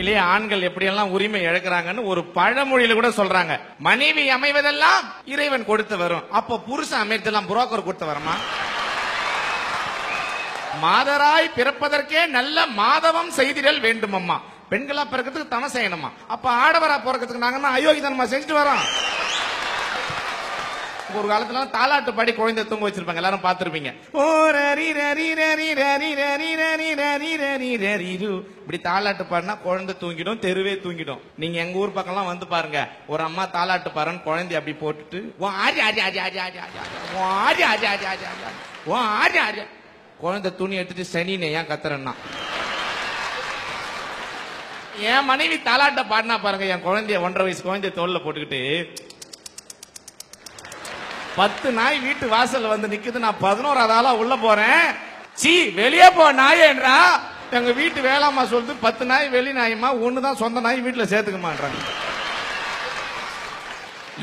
இல்லையே ஆண்கள் எப்படியெல்லாம் உரிமை இழக்கிறாங்கன்னு ஒரு பழமொழியில கூட சொல்றாங்க. மனைவி அமைவதெல்லாம் இறைவன் கொடுத்து வரும். அப்போ புருஷன் அமைத்தெல்லாம் புரோக்கர் கொடுத்து வரமா? மாதராய் பிறப்பதற்கே நல்ல மாதவம் செய்திடல் வேண்டும் அம்மா. பெண்களா பிறக்கிறதுக்கு தன செய்யணுமா? அப்ப ஆடவரா பிறக்கிறதுக்கு நாங்க அயோக்கியதனமா செஞ்சுட்டு வரோம். ஒரு காலத்துல தாலாட்டு பாடி குழந்தை தூங்க வச்சிருப்பாங்க, எல்லாரும் பாத்துருப்பீங்க. இப்படி தாலாட்டு பாடினா குழந்தை தூங்கிடும், தெருவே தூங்கிடும். நீங்க எங்க ஊர் பக்கம் வந்து பாருங்க, ஒரு அம்மா தாலாட்டு பாருன்னு குழந்தை அப்படி போட்டுட்டு குழந்தை துணி எடுத்துட்டு சனின்னு ஏன் கத்துறேன்னா, என் மனைவி தாலாட்ட பாடினா பாருங்க, என் குழந்தைய 1.5 வயசு குழந்தைய தோல்ல போட்டுக்கிட்டு 10 நாய் வீட்டு வாசல்ல வந்து நிக்குது. நான் 11வது ஆளா உள்ள போறேன். சீ வெளியே போ நாயேன்றா. எங்க வீட்டு வேளாமா சொல்லுது 10 நாய் வெளி நாயமா, ஒண்ணுதான் சொந்த நாய் வீட்டுல சேர்த்துக்கமான்றாங்க.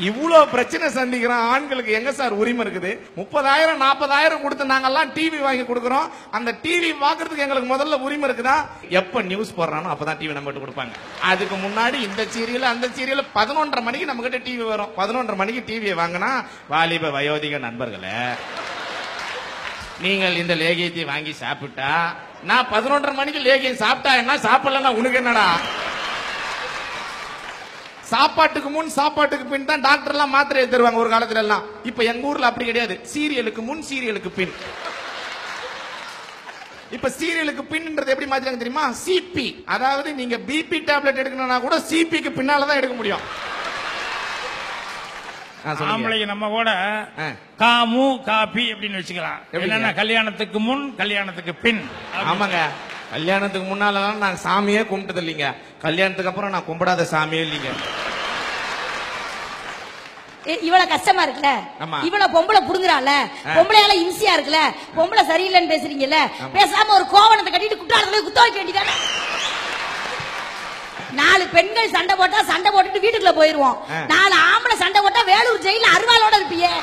இவ்வளவு பிரச்சனை சந்திக்கிற ஆண்களுக்கு எங்க சார் உரிமை இருக்குது? 30,000 40,000 கொடுத்து நாங்கெல்லாம் டிவி வாங்கி கொடுக்கறோம். அந்த டிவி பாக்குறதுக்கு எங்களுக்கு முதல்ல உரிமை இருக்குதா? எப்ப நியூஸ் போடுறானோ அப்பதான் டிவி நம்ம கிட்ட கொடுப்பாங்க. அதுக்கு முன்னாடி இந்த சீரியல் அந்த சீரியல் 11:30 மணிக்கு நம்ம கிட்ட டிவி வரும். 11:30 மணிக்கு டிவியை வாங்கினா, வாலிப வயோதிக நண்பர்களே, நீங்கள் இந்த லேகியத்தை வாங்கி சாப்பிட்டா, நான் 11:30 மணிக்கு லேகியம் சாப்பிட்டா என்ன, சாப்பிடலன்னா உனக்கு என்னடா? சாப்பாட்டுக்கு முன் சாப்பாட்டுக்கு பின் தான் டாக்டர் எல்லாம் மாத்திரை தருவாங்க ஒரு காலத்துல எல்லாம். இப்ப எங்க ஊர்ல அப்படி கிடையாது. சீரியலுக்கு முன் சீரியலுக்கு பின். இப்ப சீரியலுக்கு பின்ன்றது எப்படி மாத்திராங்க தெரியுமா? சிபி. அதாவது நீங்க பிபி டேப்லெட் எடுக்கணும்னா கூட சிபிக்கு பின்னாலதான் எடுக்க முடியும். ஆம்பளை நம்ம கூட காமு காபி அப்படின்னு வச்சுக்கலாம். என்னன்னா கல்யாணத்துக்கு முன் கல்யாணத்துக்கு பின். ஆமாங்க, கல்யாணத்துக்கு முன்னாலதான் நான் சாமியே கும்பிட்டது இல்லைங்க. கல்யாணத்துக்கு அப்புறம் நான் கும்பிடாத சாமியே இல்லைங்க. இவ்வளவு கஷ்டமா இருக்குல்ல, இவ்வளவு பொம்பளை புடுங்குறாள், பொம்பளையால இம்சியா இருக்குல்ல, பொம்பளை சரியில்லைன்னு பேசுறீங்கல்ல, பேசாம ஒரு கோவணத்தை கட்டிட்டு குற்றாலத்துல குத்த வைக்க வேண்டியதானே? 4 பெண்கள் சண்டை போட்டா சண்டை போட்டுட்டு வீட்டுக்குள்ள போயிருவோம். 4 ஆம்பளை சண்டை போட்டா வேலூர் ஜெயில அருவாளோட இருப்பியே.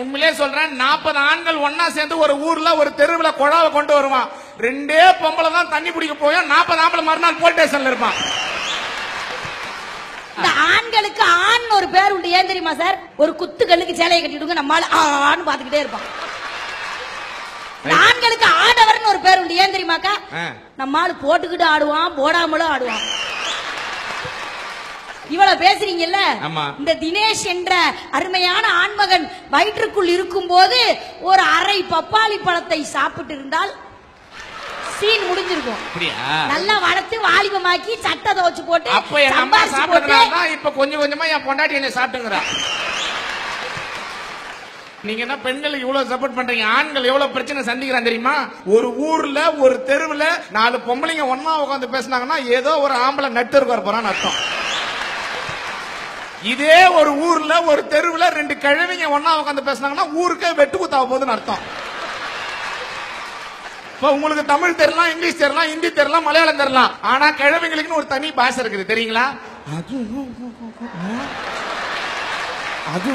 உண்மையிலே சொல்றேன், 40 ஆண்கள் ஒன்னா சேர்ந்து ஒரு ஊர்ல ஒரு தெருவுல குழாவை கொண்டு வருவான். 2 பொம்பளை தான் தண்ணி பிடிக்க போய் 40 ஆம்பளை மறுநாள் போலீஸ் ஸ்டேஷன்ல இருப்பான். இந்த ஆண்களுக்கு ஆண் ஒரு பேர் உண்டு, ஏன் தெரியுமா சார்? ஒரு குத்து கண்ணுக்கு சேலையை கட்டிடுங்க, நம்மால ஆண் பாத்துக்கிட்டே இருப்பான். ஆண்களுக்கு ஆடவர்னு ஒரு பேர் உண்டு, ஏன் தெரியுமாக்கா? நம்மால போட்டுக்கிட்டு ஆடுவான், போடாமலும் ஆடுவான். இவ்வளவு பேசுறீங்கல்ல, இந்த தினேஷ் என்ற அருமையான ஆண்மகன் வயிற்றுக்குள் இருக்கும் போது ஒரு அரை பப்பாளி பழத்தை சாப்பிட்டு இருந்தால் சீன் முடிஞ்சிருக்கும். நல்லா வளர்த்து வாலிபமாக்கி சட்டை துவச்சு போட்டு அப்ப என் அம்மா சாப்பிடுறதா இப்ப கொஞ்சம் கொஞ்சமா என் பொண்டாட்டி என்ன சாப்பிட்டுங்கிறா. நீங்க என்ன பெண்களுக்கு இவ்வளவு சப்போர்ட் பண்றீங்க? ஆண்கள் எவ்வளவு பிரச்சனை சந்திக்கிறான் தெரியுமா? ஒரு ஊர்ல ஒரு தெருவுல 4 பொம்பளைங்க ஒன்னா உட்காந்து பேசினாங்கன்னா ஏதோ ஒரு ஆம்பளை நட்டு இருக்க போறான்னு அர்த்தம். இதே ஒரு ஊர்ல ஒரு தெருவுல 2 கிழவிங்க ஒன்னா உட்காந்து பேசினாங்கன்னா ஊருக்கே வெட்டு குத்தாக போகுதுன்னு அர்த்தம். இப்ப உங்களுக்கு தமிழ் தெரியலாம், இங்கிலீஷ் தெரியலாம், ஹிந்தி தெரியலாம், மலையாளம் தெரியலாம். ஆனா கிழவிங்களுக்கு ஒரு தனி பாஷை இருக்குது தெரியுங்களா? அது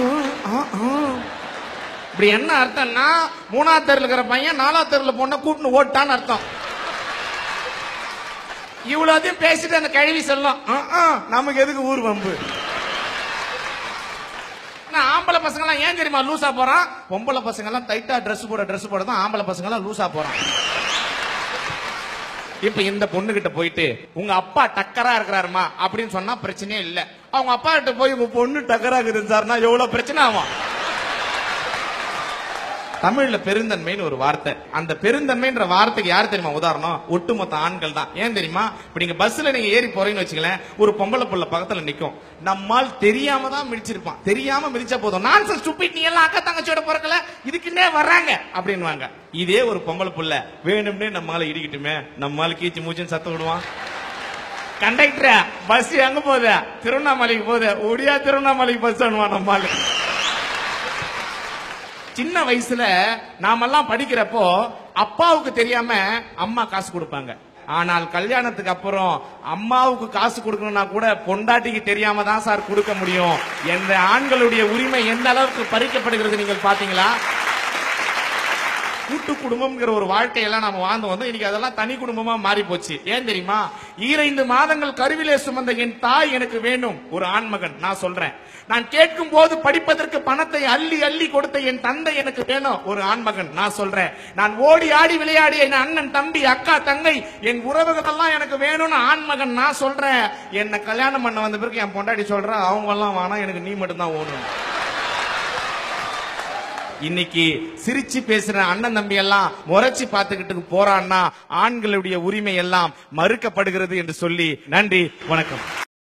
இப்படி என்ன அர்த்தம்னா, 3ஆவது தெருல இருக்கிற பையன் 4ஆவது தெருல பொண்ணை கூப்பிட்டு ஓட்டான்னு அர்த்தம். இவ்வளவு பேசிட்டு அந்த கிழவி சொல்லும், நமக்கு எதுக்கு ஊர் வம்பு? ஆம்பளை பசங்க எல்லாம் ஏன் தெரியுமா லூசா போறான்? பொம்பளை பசங்க எல்லாம் டைட்டா ட்ரெஸ் போடதான் ஆம்பளை பசங்க எல்லாம் லூசா போறான். இப்ப இந்த பொண்ணு கிட்ட போயிட்டு உங்க அப்பா டக்கரா இருக்கிறாருமா அப்படின்னு சொன்னா பிரச்சனையே இல்ல. அவங்க அப்பா கிட்ட போய் உங்க பொண்ணு டக்கரா இருக்குது சார்னா எவ்வளவு பிரச்சனை ஆகும்? தமிழ்ல பெருந்தன்மைன்னு ஒரு வார்த்தை. அந்த பெருந்தன்மைன்ற வார்த்தைக்கு யார் தெரியுமா உதாரணம்? ஒட்டுமொத்த ஆண்கள் தான். ஏன் தெரியுமா? இப்ப நீங்க பஸ்ல நீங்க ஏறி போறீங்கன்னு வச்சுக்கலேன், ஒரு பொம்பளை புள்ள பக்கத்துல நிக்கும். நம்மால் தெரியாம தான் மிதிச்சிருப்பான். தெரியாம மிதிச்சா போதும், நான்சென்ஸ் ஸ்டூபிட், நீ எல்லாம் அக்கா தங்கச்சியோட பிறக்கல, இதுக்குன்னே வர்றாங்க அப்படின்வாங்க. இதே ஒரு பொம்பளை புள்ள வேணும்னே நம்மால இடிக்கிட்டுமே, நம்மால கீச்சு மூச்சுன்னு சத்தம் விடுவான். கண்டக்டர் பஸ் எங்க போகுது? திருவண்ணாமலைக்கு போகுது, ஒடியா திருவண்ணாமலைக்கு பஸ் வேணுவான் நம்மால. சின்ன வயசுல நாமெல்லாம் படிக்கிறப்போ அப்பாவுக்கு தெரியாம அம்மா காசு கொடுப்பாங்க. ஆனால் கல்யாணத்துக்கு அப்புறம் அம்மாவுக்கு காசு கொடுக்கணும்னா கூட பொண்டாட்டிக்கு தெரியாம தான் சார் கொடுக்க முடியும். என்ற ஆண்களுடைய உரிமை எந்த அளவுக்கு பறிக்கப்படுகிறது நீங்கள் பாத்தீங்களா? கூட்டு குடும்பம்ங்கிற ஒரு வாழ்க்கையெல்லாம் நாம வாழ்ந்து வந்தோம். இன்னைக்கு அதெல்லாம் தனி குடும்பமா மாறி போச்சு. ஏன் தெரியுமா? 2 மாதங்கள் கருவிலே சுமந்த என் தாய் எனக்கு வேணும், ஒரு ஆண்மகன். நான் சொல்றேன், நான் கேட்கும் போது படிப்பதற்கு பணத்தை அள்ளி அள்ளி கொடுத்த என் தந்தை எனக்கு வேணும், ஒரு ஆண்மகன். நான் சொல்றேன், நான் ஓடி ஆடி விளையாடிய என் அண்ணன், தம்பி, அக்கா, தங்கை, என் உறவுகள் எல்லாம் எனக்கு வேணும்னு ஆண்மகன். நான் சொல்றேன், என்ன கல்யாணம் பண்ண வந்த பிறகு என் பொண்டாட்டி சொல்ற, அவங்க எல்லாம் வேணாம், எனக்கு நீ மட்டும் தான் ஓடணும். இன்னைக்கு சிரிச்சு பேசுற அண்ணன் தம்பி எல்லாம் முறைச்சு பார்த்துக்கிட்டு போறான்னா ஆண்களுடைய உரிமை எல்லாம் மறுக்கப்படுகிறது என்று சொல்லி நன்றி, வணக்கம்.